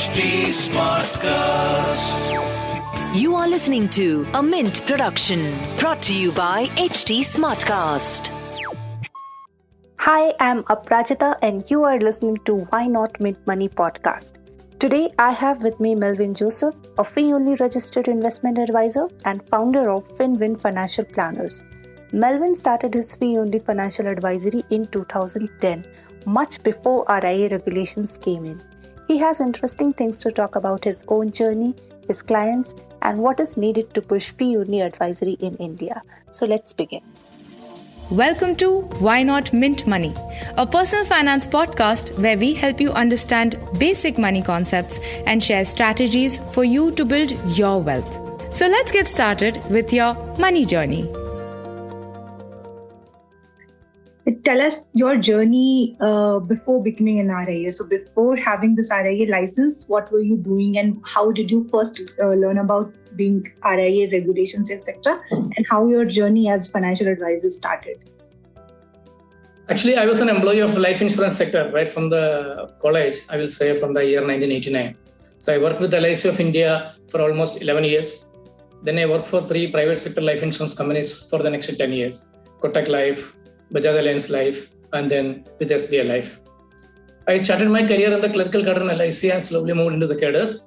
HT Smartcast. You are listening to a Mint production brought to you by HT Smartcast. Hi, I'm Aprajita and you are listening to Why Not Mint Money podcast. Today I have with me Melvin Joseph, a fee-only registered investment advisor and founder of Finvin Financial Planners. Melvin started his fee-only financial advisory in 2010, much before RIA regulations came in. He has interesting things to talk about his own journey, his clients, and what is needed to push fee-only advisory in India. So let's begin. Welcome to Why Not Mint Money, a personal finance podcast where we help you understand basic money concepts and share strategies for you to build your wealth. So let's get started with your money journey. Tell us your journey before becoming an RIA. So before having this RIA license, what were you doing and how did you first learn about being RIA regulations, etc., and how your journey as financial advisor started? Actually, I was an employee of life insurance sector right from the college, I will say from the year 1989. So I worked with LIC of India for almost 11 years. Then I worked for 3 private sector life insurance companies for the next 10 years. Kotak Life, Bajaj Allianz Life, and then with SBI Life. I started my career in the clerical cadre in LIC and slowly moved into the cadres.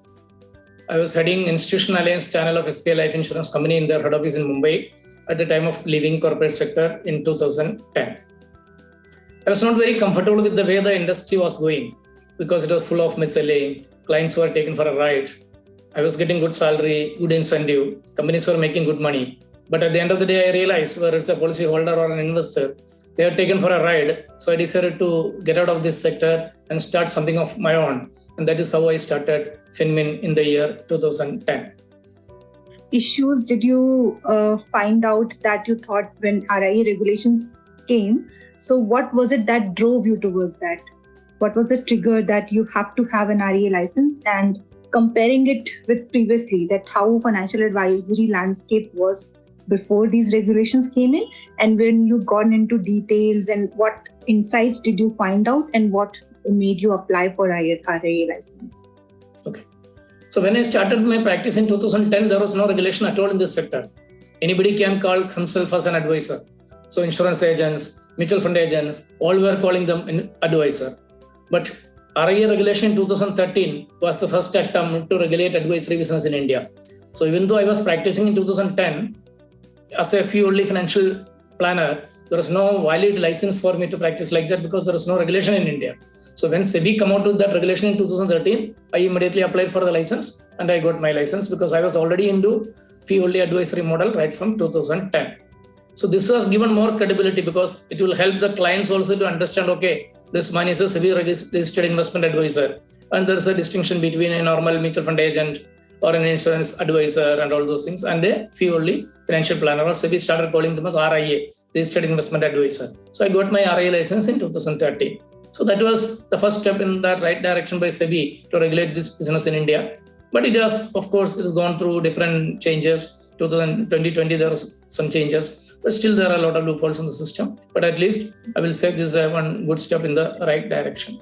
I was heading Institutional Alliance channel of SBI Life Insurance Company in their head office in Mumbai at the time of leaving corporate sector in 2010. I was not very comfortable with the way the industry was going because it was full of mis-selling, clients were taken for a ride. I was getting good salary, good incentive, companies were making good money. But at the end of the day, I realized whether it's a policy holder or an investor, they are taken for a ride. So I decided to get out of this sector and start something of my own. And that is how I started Finvin in the year 2010. Issues did you find out that you thought when RIA regulations came? So what was it that drove you towards that? What was the trigger that you have to have an RIA license? And comparing it with previously, that how financial advisory landscape was before these regulations came in, and when you got into details and what insights did you find out and what made you apply for RIA license? Okay. So when I started my practice in 2010, there was no regulation at all in this sector. Anybody can call himself as an advisor. So insurance agents, mutual fund agents, all were calling them an advisor. But RIA regulation in 2013 was the first attempt to regulate advisory business in India. So even though I was practicing in 2010, as a fee-only financial planner, there was no valid license for me to practice like that because there was no regulation in India. So when SEBI came out with that regulation in 2013, I immediately applied for the license and I got my license because I was already into fee-only advisory model right from 2010. So this was given more credibility because it will help the clients also to understand, okay, this man is a SEBI registered investment advisor. And there's a distinction between a normal mutual fund agent or an insurance advisor and all those things, and a fee-only financial planner, or SEBI started calling them as RIA, registered investment advisor. So I got my RIA license in 2013. So that was the first step in the right direction by SEBI to regulate this business in India. But it has, of course, it has gone through different changes. 2020, there was some changes, but still there are a lot of loopholes in the system. But at least I will say this is one good step in the right direction.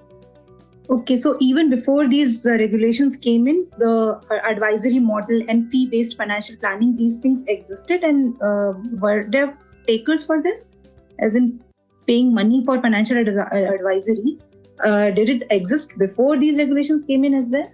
Okay, so even before these regulations came in, the advisory model and fee-based financial planning, these things existed, and were there takers for this? As in paying money for financial advisory, did it exist before these regulations came in as well?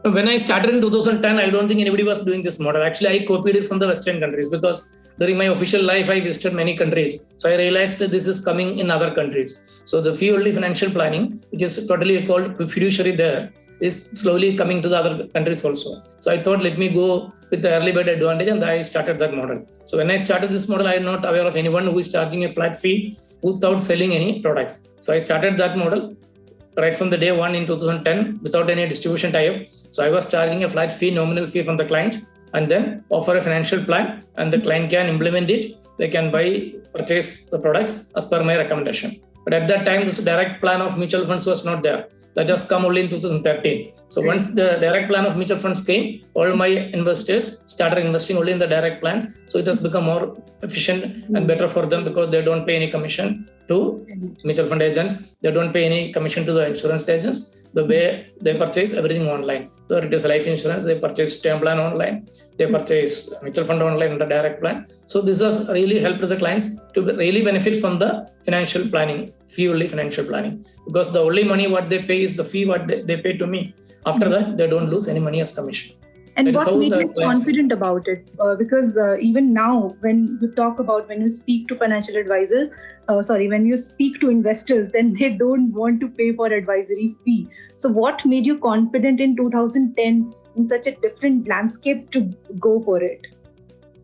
So when I started in 2010, I don't think anybody was doing this model. Actually, I copied it from the Western countries because during my official life, I visited many countries. So I realized that this is coming in other countries. So the fee-only financial planning, which is totally called fiduciary there, is slowly coming to the other countries also. So I thought, let me go with the early bird advantage, and I started that model. So when I started this model, I am not aware of anyone who is charging a flat fee without selling any products. So I started that model right from the day one in 2010 without any distribution tie-up. So I was charging a flat fee, nominal fee from the client, and then offer a financial plan, and the client can implement it. They can purchase the products as per my recommendation. But at that time, this direct plan of mutual funds was not there. That has come only in 2013. So once the direct plan of mutual funds came, all my investors started investing only in the direct plans. So it has become more efficient and better for them because they don't pay any commission to mutual fund agents. They don't pay any commission to the insurance agents. The way they purchase everything online. So it is life insurance, they purchase term plan online, they purchase mutual fund online under direct plan. So this has really helped the clients to really benefit from the financial planning, fee only financial planning. Because the only money what they pay is the fee what they pay to me. After that, they don't lose any money as commission. And what made you confident about it? Because even now, when you speak to financial advisors, when you speak to investors, then they don't want to pay for advisory fee. So what made you confident in 2010 in such a different landscape to go for it?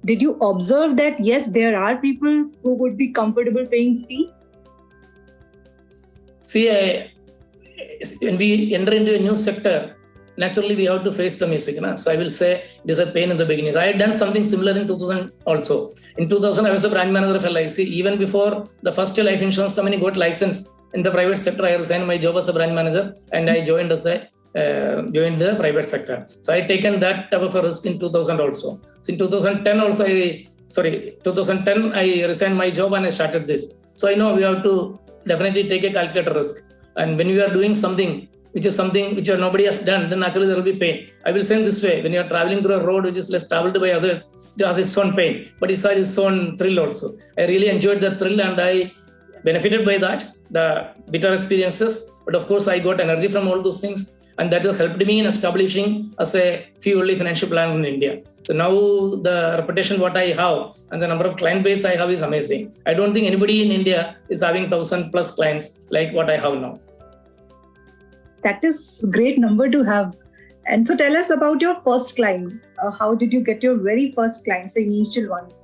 Did you observe that, yes, there are people who would be comfortable paying fee? See, when we enter into a new sector, naturally we have to face the music. So I will say it is a pain in the beginning. I had done something similar in 2000 also. In 2000, I was a branch manager of LIC. Even before the first life insurance company got licensed in the private sector, I resigned my job as a branch manager and I joined the private sector. So I taken that type of a risk in 2000 also. So in 2010 also, 2010 I resigned my job and I started this. So I know we have to definitely take a calculated risk. And when you are doing something which nobody has done, then naturally there will be pain. I will say this way, when you are traveling through a road which is less traveled by others, it has its own pain, but it has its own thrill also. I really enjoyed the thrill and I benefited by that, the bitter experiences. But of course, I got energy from all those things. And that has helped me in establishing as a fee-only financial planner in India. So now the reputation what I have and the number of client base I have is amazing. I don't think anybody in India is having 1,000 plus clients like what I have now. That is a great number to have. And so tell us about your first client. How did you get your very first clients, the initial ones?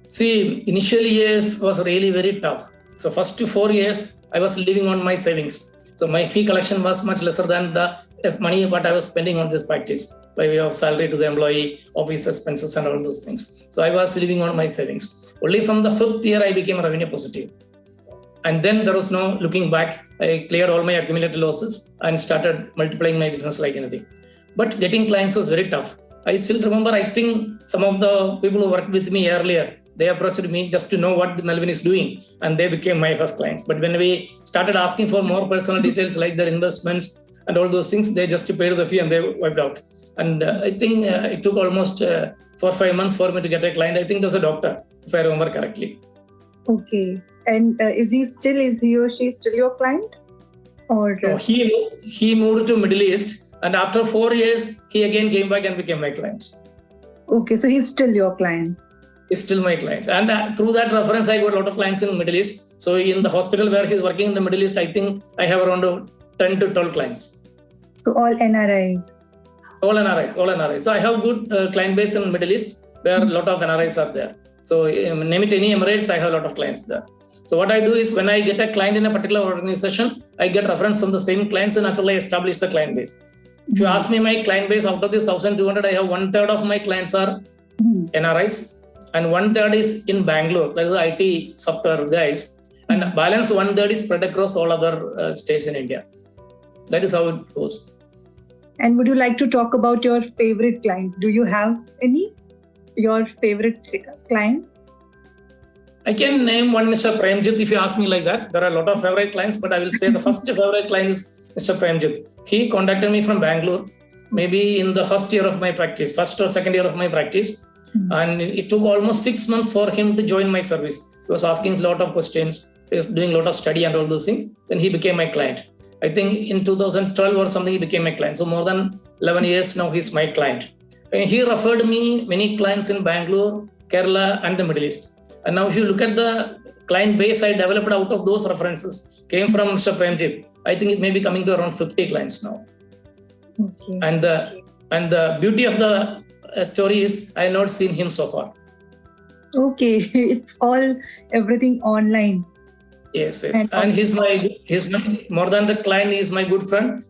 See, initial years was really very tough. So first 4 years, I was living on my savings. So my fee collection was much lesser than the money what I was spending on this practice by way of salary to the employee, office expenses and all those things. So I was living on my savings. Only from the 5th year, I became revenue positive. And then there was no looking back. I cleared all my accumulated losses and started multiplying my business like anything. But getting clients was very tough. I still remember, I think some of the people who worked with me earlier, they approached me just to know what Melvin is doing and they became my first clients. But when we started asking for more personal details like their investments and all those things, they just paid the fee and they wiped out. And I think it took almost 4 or 5 months for me to get a client. I think it was a doctor, if I remember correctly. Okay. And is he or she still your client? Or no, he moved to Middle East and after 4 years, he again came back and became my client. Okay, so he's still your client. Is still my client. And through that reference, I got a lot of clients in the Middle East. So in the hospital where he's working in the Middle East, I think I have around 10 to 12 clients. So all NRIs? All NRIs. So I have good client base in the Middle East where a lot of NRIs are there. So name it any Emirates, I have a lot of clients there. So what I do is when I get a client in a particular organization, I get reference from the same clients and naturally I establish the client base. If you ask me my client base, out of this 1,200, I have 1/3 of my clients are NRIs. And 1/3 is in Bangalore, that is the IT software guys. And balance 1/3 is spread across all other states in India. That is how it goes. And would you like to talk about your favorite client? Do you have any? Your favorite client? I can name one Mr. Premjit if you ask me like that. There are a lot of favorite clients, but I will say the first favorite client is Mr. Premjit. He contacted me from Bangalore, maybe in the first year of my practice, first or second year of my practice. And it took almost 6 months for him to join my service. He was asking a lot of questions, he was doing a lot of study and all those things. Then he became my client. I think in 2012 or something, he became my client. So more than 11 years now, he's my client. And he referred me many clients in Bangalore, Kerala and the Middle East. And now if you look at the client base I developed out of those references, came from Mr. Premjit. I think it may be coming to around 50 clients now. Okay. And the beauty of the story is I have not seen him so far. Okay, it's everything online. Yes. And he's my more than the client, he's my good friend.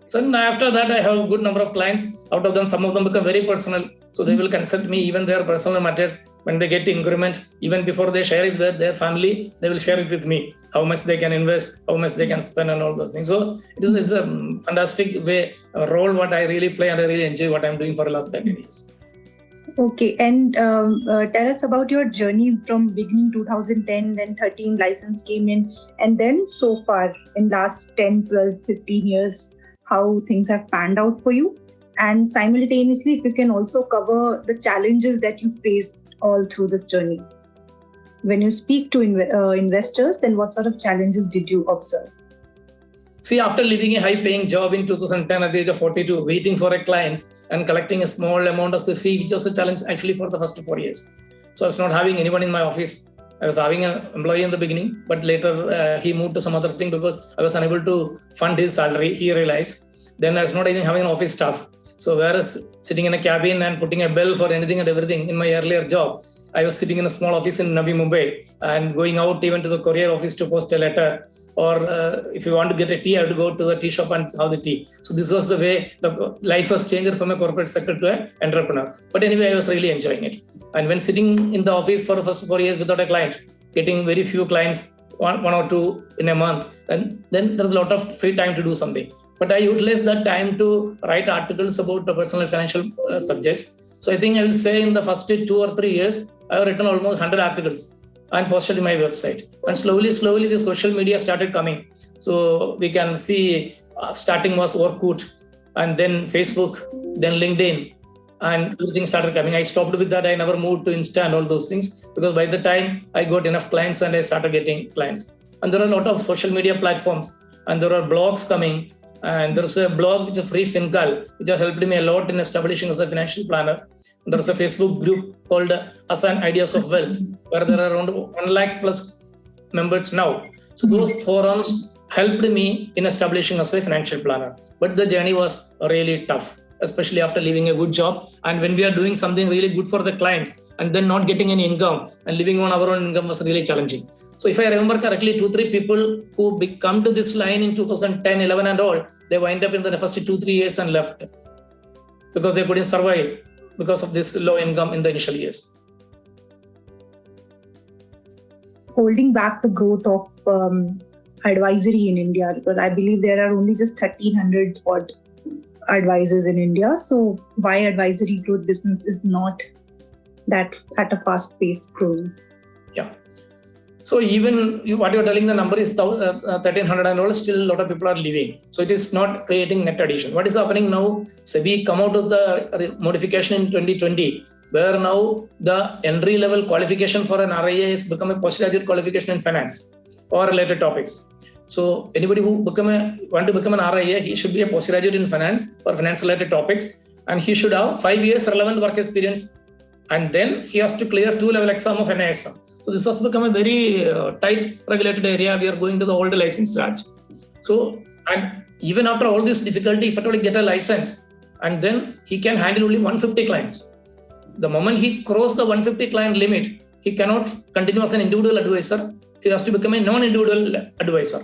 So after that, I have a good number of clients. Out of them, some of them become very personal. So they will consult me even their personal matters. When they get increment, even before they share it with their family, they will share it with me. How much they can invest, how much they can spend and all those things. So it's a fantastic role what I really play and I really enjoy what I'm doing for the last 30 years. Okay, and tell us about your journey from beginning 2010, then 13 license came in, and then so far in last 10, 12, 15 years, how things have panned out for you. And simultaneously, if you can also cover the challenges that you faced all through this journey. When you speak to investors, then what sort of challenges did you observe? See, after leaving a high-paying job in 2010 at the age of 42, waiting for a client and collecting a small amount of the fee, which was a challenge actually for the first 4 years. So I was not having anyone in my office. I was having an employee in the beginning, but later he moved to some other thing because I was unable to fund his salary, he realized. Then I was not even having an office staff. So whereas sitting in a cabin and putting a bell for anything and everything in my earlier job, I was sitting in a small office in Navi Mumbai and going out even to the courier office to post a letter. Or if you want to get a tea, I have to go to the tea shop and have the tea. So this was the way the life was changed from a corporate sector to an entrepreneur. But anyway, I was really enjoying it. And when sitting in the office for the first 4 years without a client, getting very few clients, one or two in a month, and then there's a lot of free time to do something. But I utilized that time to write articles about the personal financial subjects. So I think I will say in the first 2 or 3 years, I have written almost 100 articles and posted in my website. And slowly, the social media started coming. So we can see starting was Orkut, and then Facebook, then LinkedIn, and everything started coming. I stopped with that. I never moved to Insta and all those things because by the time I got enough clients and I started getting clients. And there are a lot of social media platforms and there are blogs coming. And there's a blog which is Free Fincal, which has helped me a lot in establishing as a financial planner. There's a Facebook group called Asan Ideas of Wealth, where there are around 1 lakh plus members now. So those forums helped me in establishing as a financial planner. But the journey was really tough, especially after leaving a good job. And when we are doing something really good for the clients and then not getting any income and living on our own income was really challenging. So if I remember correctly, 2-3 people who come to this line in 2010, 11 and all, they wind up in the first 2-3 years and left because they couldn't survive because of this low income in the initial years. Holding back the growth of advisory in India, because I believe there are only just 1,300 odd advisors in India. So why advisory growth business is not that at a fast pace growing? Yeah. So even what you're telling, the number is 1,300 and all, still a lot of people are leaving. So it is not creating net addition. What is happening now? SEBI come out of the modification in 2020, where now the entry level qualification for an RIA has become a postgraduate qualification in finance or related topics. So anybody who want to become an RIA, he should be a postgraduate in finance or finance related topics, and he should have 5 years relevant work experience, and then he has to clear 2-level exam of NISM. So this has become a very tight regulated area. We are going to the old license charge. So, and even after all this difficulty, if at all he get a license, and then he can handle only 150 clients. The moment he crosses the 150 client limit, he cannot continue as an individual advisor. He has to become a non-individual advisor.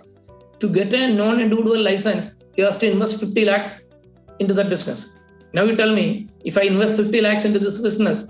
To get a non-individual license, he has to invest 50 lakhs into that business. Now you tell me, if I invest 50 lakhs into this business,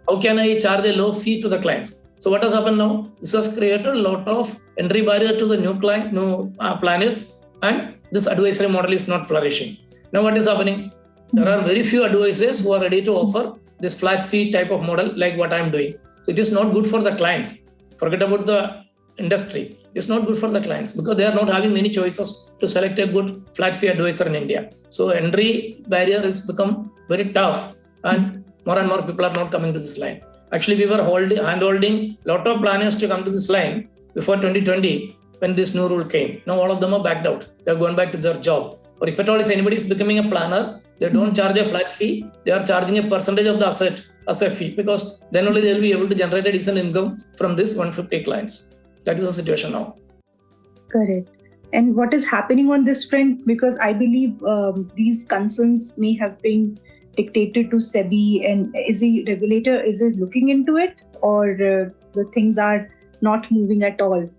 how can I charge a low fee to the clients? So what has happened now? This has created a lot of entry barrier to the new planners, and this advisory model is not flourishing. Now what is happening? There are very few advisors who are ready to offer this flat fee type of model like what I am doing. So it is not good for the clients. Forget about the industry. It's not good for the clients because they are not having many choices to select a good flat fee advisor in India. So entry barrier has become very tough, and more people are not coming to this line. Actually, we were hand-holding a lot of planners to come to this line before 2020 when this new rule came. Now all of them are backed out. They are going back to their job. Or if at all, if anybody is becoming a planner, they don't charge a flat fee. They are charging a percentage of the asset as a fee because then only they will be able to generate a decent income from this 150 clients. That is the situation now. Correct. And what is happening on this front? Because I believe these concerns may have been dictated to SEBI, and is the regulator, is it looking into it, or the things are not moving at all?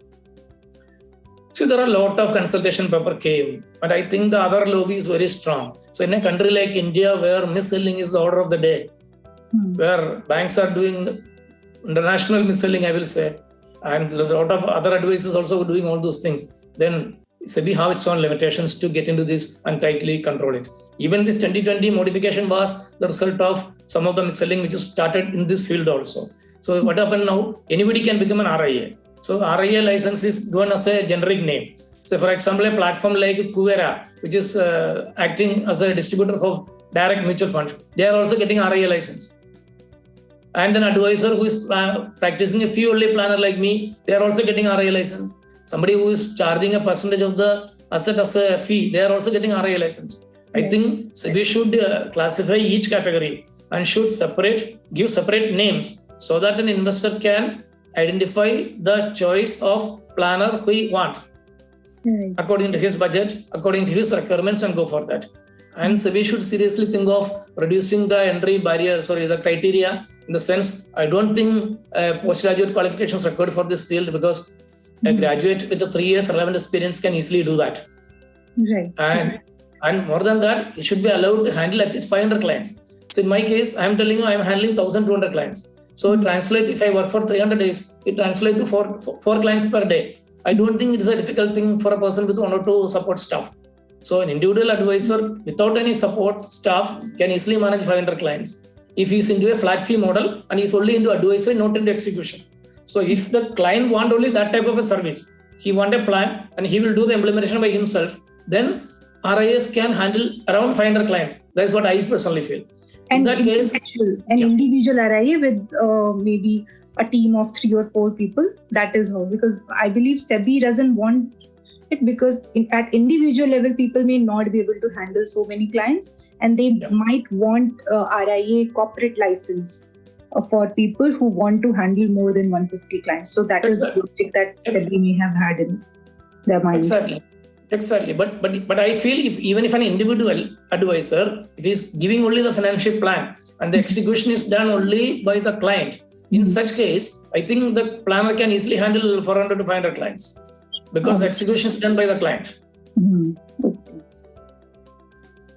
See, there are a lot of consultation paper came, but I think the other lobby is very strong. So in a country like India, where mis-selling is the order of the day, where banks are doing international mis-selling, I will say, and there's a lot of other advisors also doing all those things, then SEBI have its own limitations to get into this and tightly control it. Even this 2020 modification was the result of some of the mis-selling which is started in this field also. So what happened now? Anybody can become an RIA. So RIA license is given as a generic name. So for example, a platform like Kuvera, which is acting as a distributor of direct mutual funds, they are also getting RIA license. And an advisor who is practicing a fee-only planner like me, they are also getting RIA license. Somebody who is charging a percentage of the asset as a fee, they are also getting RIA license. I think SEBI should classify each category and should give separate names so that an investor can identify the choice of planner who he wants according to his budget, according to his requirements, and go for that. And SEBI should seriously think of reducing the entry barrier, the criteria, in the sense, I don't think postgraduate qualifications required for this field, because a graduate with a 3 years relevant experience can easily do that. Right. And more than that, it should be allowed to handle at least 500 clients. So in my case, I'm telling you, I'm handling 1,200 clients. So translate, if I work for 300 days, it translates to four clients per day. I don't think it's a difficult thing for a person with 1 or 2 support staff. So an individual advisor without any support staff can easily manage 500 clients. If he's into a flat fee model and he's only into advisory, not into execution. So if the client want only that type of a service, he want a plan and he will do the implementation by himself, then RIS can handle around 500 clients. That's what I personally feel. And in that case, individual RIA with maybe a team of 3 or 4 people, that is how, because I believe SEBI doesn't want it, because at individual level, people may not be able to handle so many clients, and they might want RIA corporate license for people who want to handle more than 150 clients. So that is the logic that SEBI may have had in their mind. Exactly. But I feel even if an individual advisor, if he's giving only the financial plan and the execution is done only by the client, in such case, I think the planner can easily handle 400 to 500 clients, because the execution is done by the client.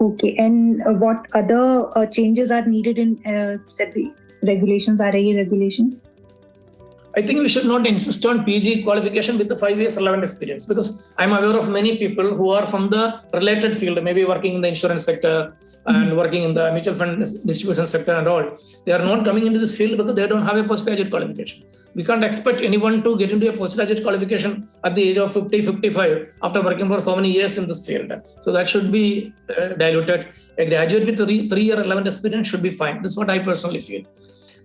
Okay. And what other changes are needed in SEBI regulations, RIA regulations? I think we should not insist on PG qualification with the 5 years relevant experience, because I'm aware of many people who are from the related field, maybe working in the insurance sector and working in the mutual fund distribution sector and all. They are not coming into this field because they don't have a postgraduate qualification. We can't expect anyone to get into a postgraduate qualification at the age of 50, 55 after working for so many years in this field. So that should be diluted. A graduate with 3-year relevant experience should be fine. This is what I personally feel.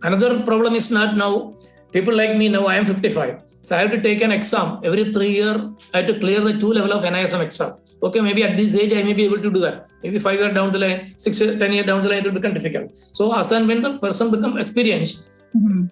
Another problem is not now, people like me now, I am 55. So I have to take an exam every 3 years. I have to clear the 2 level of NISM exam. Okay, maybe at this age, I may be able to do that. Maybe 5 years down the line, 6 years, 10 years down the line, it will become difficult. So as and when the person becomes experienced,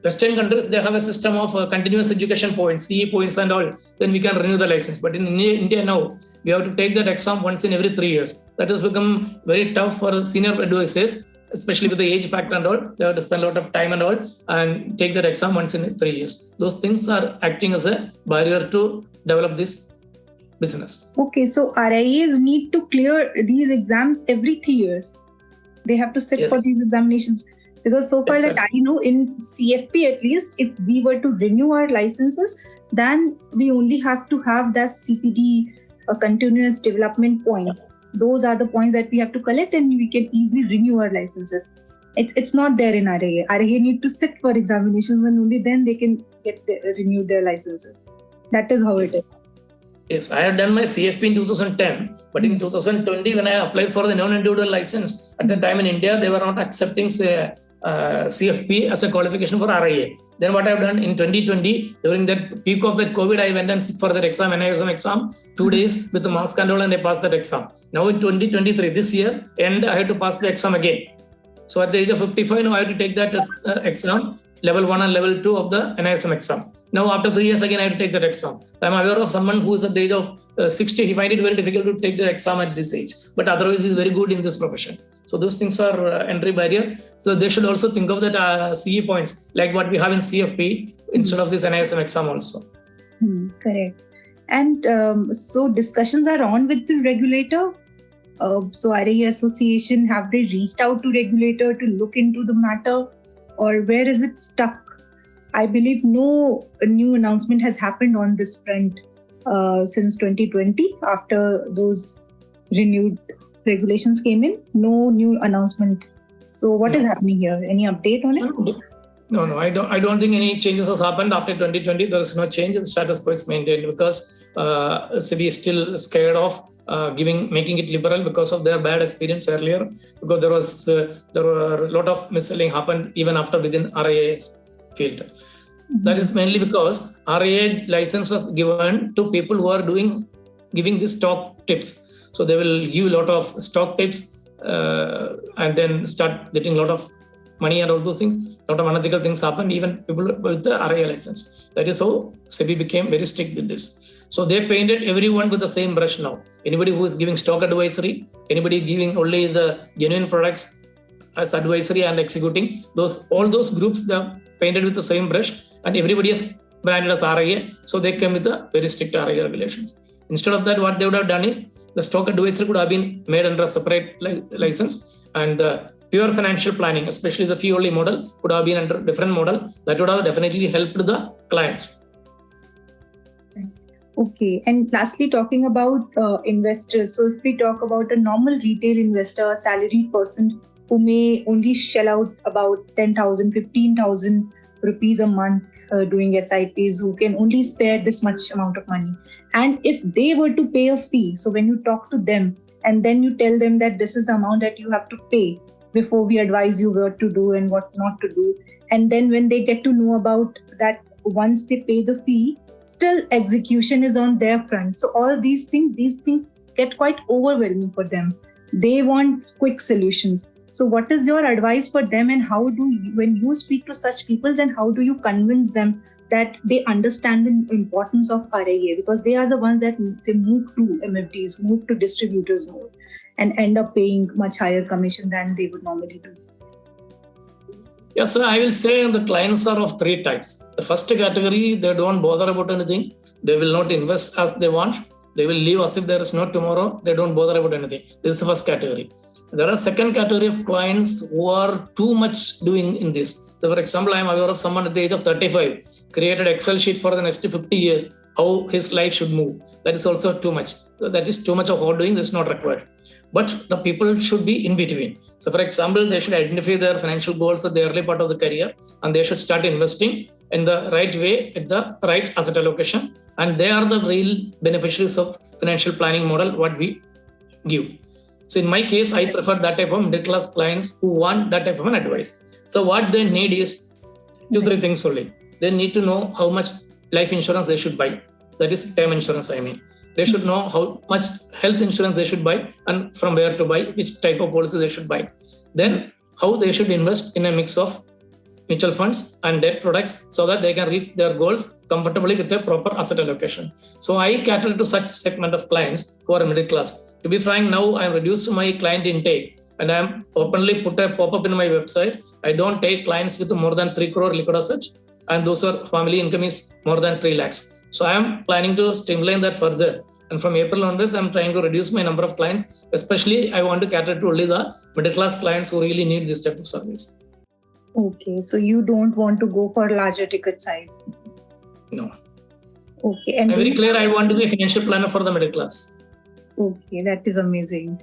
Western countries, they have a system of continuous education points, CE points and all. Then we can renew the license. But in India now, we have to take that exam once in every 3 years. That has become very tough for senior advisors, especially with the age factor and all. They have to spend a lot of time and all and take that exam once in 3 years. Those things are acting as a barrier to develop this business. Okay, so RIAs need to clear these exams every 3 years. They have to sit for these examinations. Because so far that I know, in CFP at least, if we were to renew our licenses, then we only have to have that CPD continuous development points. Those are the points that we have to collect, and we can easily renew our licenses. It's not there in RIA. RIA need to sit for examinations, and only then they can renew their licenses. That is how it is. Yes, I have done my CFP in 2010, but in 2020, when I applied for the non-individual license, at the time in India, they were not accepting CFP as a qualification for RIA. Then what I've done in 2020, during that peak of that COVID, I went and sit for that exam, NISM exam, 2 days with the mask control, and I passed that exam. Now in 2023, this year, and I had to pass the exam again. So at the age of 55, now I have to take that exam, level 1 and level 2 of the NISM exam. Now after 3 years again, I have to take that exam. I'm aware of someone who is at the age of 60, he find it very difficult to take the exam at this age. But otherwise, he's very good in this profession. So those things are entry barrier. So they should also think of that CE points, like what we have in CFP, instead of this NISM exam also. Correct. And so discussions are on with the regulator. So RIA Association, have they reached out to regulator to look into the matter, or where is it stuck? I believe no new announcement has happened on this front since 2020 after those renewed regulations came in. No new announcement. So what is happening here? Any update on it? No. I don't think any changes has happened after 2020. There is no change. The status quo is maintained because SEBI is still scared of making it liberal because of their bad experience earlier. Because there were a lot of mis-selling happened even after within RIA's field. Mm-hmm. That is mainly because RIA license are given to people who are giving the stock tips. So they will give a lot of stock tips and then start getting a lot of money and all those things. A lot of unethical things happen, even people with the RIA license. That is how SEBI became very strict with this. So they painted everyone with the same brush now. Anybody who is giving stock advisory, anybody giving only the genuine products as advisory and executing, all those groups they are painted with the same brush, and everybody is branded as RIA. So they came with the very strict RIA regulations. Instead of that, what they would have done is the stock advisory could have been made under a separate license, and the pure financial planning, especially the fee-only model, could have been under a different model. That would have definitely helped the clients. Okay. And lastly, talking about investors. So if we talk about a normal retail investor, a salaried person who may only shell out about 10,000, 15,000 rupees a month doing SIPs, who can only spare this much amount of money. And if they were to pay a fee, so when you talk to them and then you tell them that this is the amount that you have to pay before we advise you what to do and what not to do. And then when they get to know about that, once they pay the fee, still execution is on their front. So all these things get quite overwhelming for them. They want quick solutions. So what is your advice for them, and when you speak to such people, then how do you convince them that they understand the importance of RIA? Because they are the ones that they move to MFDs, move to distributors more, and end up paying much higher commission than they would normally do. Yeah, so I will say the clients are of three types. The first category, they don't bother about anything. They will not invest as they want. They will leave as if there is no tomorrow. They don't bother about anything. This is the first category. There are second category of clients who are too much doing in this. So for example, I am aware of someone at the age of 35, created Excel sheet for the next 50 years, how his life should move. That is also too much. That is too much of hard doing. This is not required. But the people should be in between. So for example, they should identify their financial goals at the early part of the career, and they should start investing in the right way at the right asset allocation. And they are the real beneficiaries of financial planning model, what we give. So in my case, I prefer that type of middle class clients who want that type of an advice. So what they need is 2-3 things only. They need to know how much life insurance they should buy. That is term insurance, I mean. They should know how much health insurance they should buy and from where to buy, which type of policy they should buy. Then how they should invest in a mix of mutual funds and debt products so that they can reach their goals comfortably with a proper asset allocation. So I cater to such segment of clients who are middle class. To be frank, now I am reduced my client intake and I am openly put a pop-up in my website. I don't take clients with more than 3 crore liquid assets, and those are family income is more than 3 lakhs. So I am planning to streamline that further. And from April onwards, I'm trying to reduce my number of clients. Especially, I want to cater to only the middle class clients who really need this type of service. Okay, so you don't want to go for larger ticket size? No. Okay, and I'm very clear. I want to be a financial planner for the middle class. Okay, that is amazing.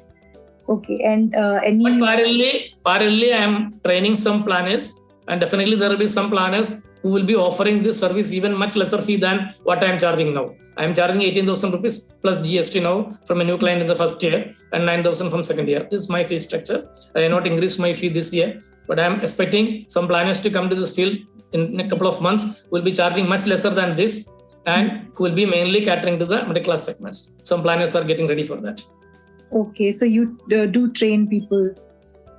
Okay, and But parallelly, I am training some planners, and definitely there will be some planners who will be offering this service even much lesser fee than what I am charging now. I am charging 18,000 rupees plus GST now from a new client in the first year and 9,000 from second year. This is my fee structure. I have not increased my fee this year, but I am expecting some planners to come to this field in a couple of months who will be charging much lesser than this and who will be mainly catering to the middle class segments. Some planners are getting ready for that. Okay, so you do train people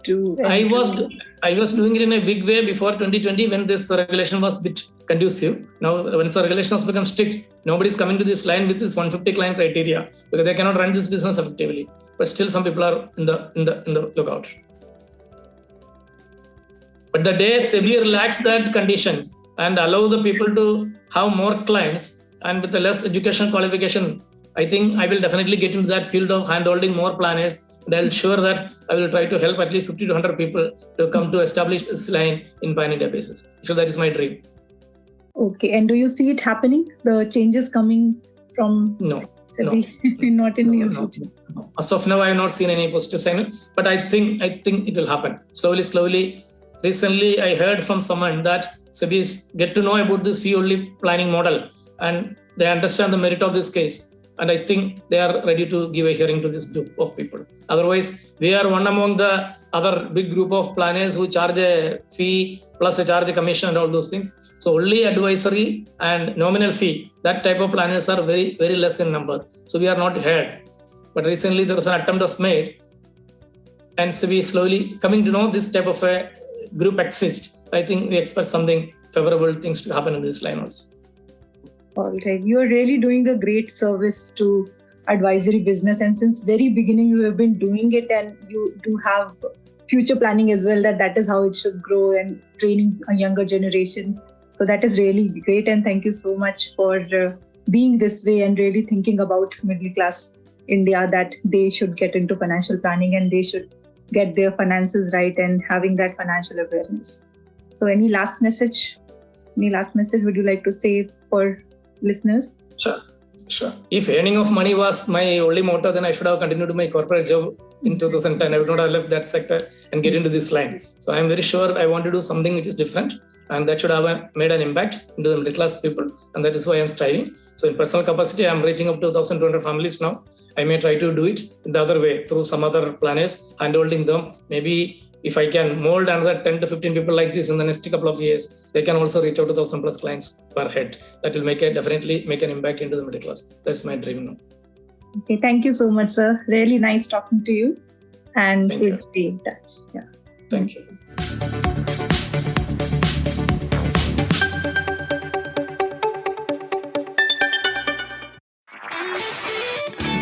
to... I was doing it in a big way before 2020 when this regulation was a bit conducive. Now, when the regulation has become strict, nobody is coming to this line with this 150 client criteria because they cannot run this business effectively. But still, some people are in the lookout. But the day SEBI relax that conditions and allow the people to have more clients and with a less educational qualification, I think I will definitely get into that field of handholding more planners. And I'll sure that I will try to help at least 50 to 100 people to come to establish this line in pan-India basis. So that is my dream. Okay, and do you see it happening? The changes coming from No. SEBI? Not in near No. future. As of now, I have not seen any positive sign, but I think it will happen slowly. Recently, I heard from someone that SEBI get to know about this fee-only planning model, and they understand the merit of this case. And I think they are ready to give a hearing to this group of people. Otherwise, we are one among the other big group of planners who charge a fee plus a charge a commission and all those things. So only advisory and nominal fee, that type of planners are very, very less in number. So we are not heard. But recently there was an attempt was made, and so we slowly coming to know this type of a group exists. I think we expect something favorable things to happen in this line also. All right. You are really doing a great service to advisory business, and since very beginning you have been doing it, and you do have future planning as well, that is how it should grow and training a younger generation. So that is really great, and thank you so much for being this way and really thinking about middle class India, that they should get into financial planning and they should get their finances right and having that financial awareness. So any last message would you like to say for listeners? Sure. If earning of money was my only motto, then I should have continued my corporate job in 2010. I would not have left that sector and get into this line. So I'm very sure I want to do something which is different, and that should have made an impact into the middle class people, and that is why I'm striving. So in personal capacity, I'm reaching up to 1,200 families now. I may try to do it in the other way through some other planners, handholding them. Maybe if I can mold another 10 to 15 people like this in the next couple of years, they can also reach out to 1,000 plus clients per head. That will definitely make an impact into the middle class. That's my dream now. Okay, thank you so much, sir. Really nice talking to you, and we'll stay in touch. Yeah. Thank you.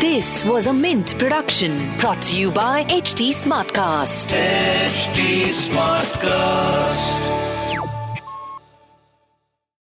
This was a Mint production brought to you by HT Smartcast. HT Smartcast.